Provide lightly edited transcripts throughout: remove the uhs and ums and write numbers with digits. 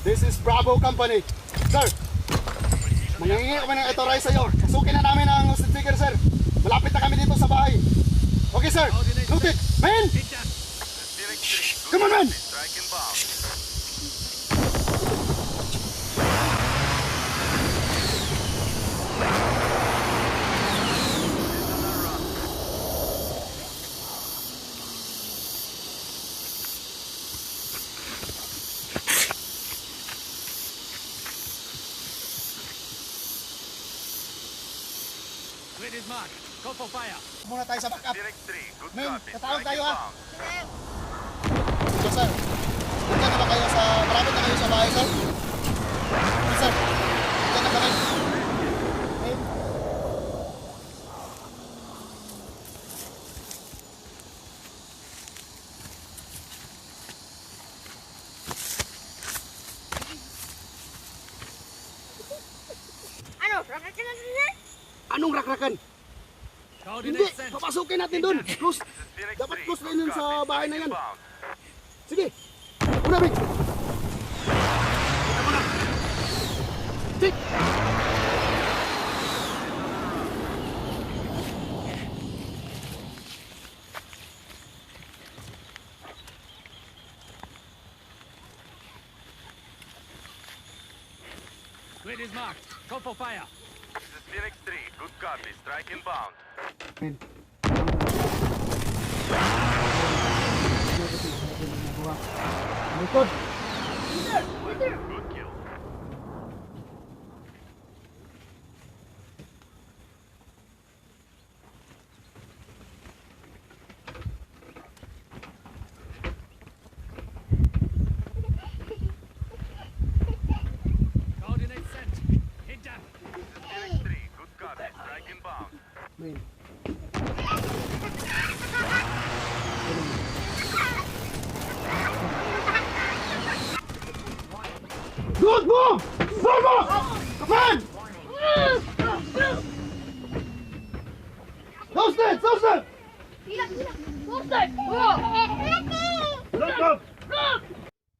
This is Bravo Company. Sir, mangingi kami ng authorize sa'yo. Pasukin na namin ang hostage taker, sir. Malapit na kami dito sa bahay. Okay, sir. Noted. Man! Come on, man! Grid is marked. Go for fire. Muna tayo sa backup. Direct 3, good Men, copy. tatawag Strike tayo, ha? inbound. So, sir. Punta na ba kayo sa... Malapit na kayo sa bahay, sir? Sir, punta na kami. Okay. Ano? Rakat ka na sila? Anong rakrakan? Hindi, Coordinates sent. papasukin natin doon. Close. Direct Dapat 3, close good na yun sa copy. bahay na Strike yan. inbound. Sige. Una, Big. Tik. Grid is marked. Go for fire. This is Direct 3, good copy. Strike inbound. Likod. Good kill. Coordinates sent. Hit them. This is Direct 3, good copy. Strike inbound. Men. Good mo! Good mo! Man! Toasted! Toasted!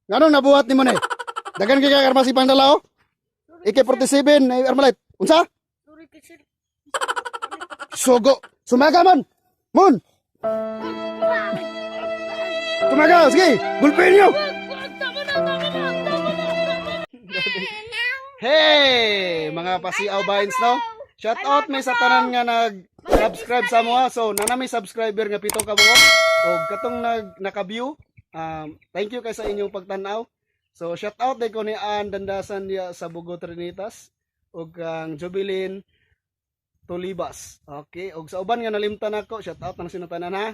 Ganong nabuhat ni mo na eh? Dagan kay karmasi pang dalaw? AK-47 na Armalite. Unsa? Sorry kasi. Sogo. Sumaga man. Mun. Sumaga. Sige. Gulpin niyo. Tama na. Hey, mga pasiaw binds no. Shout out may sa tanan nga nag-subscribe sa mo. So, na may subscriber nga pito ka buok. O katong naka-view. Thank you kay sa inyong pagtanaw. So, shout out day ko ni Ann Dandasan diya sa Bugo Trinitas ug kang Jubilin Tolibas. Okay, ug sa uban nga nalimtan ako, shout out nang sinutanan ha.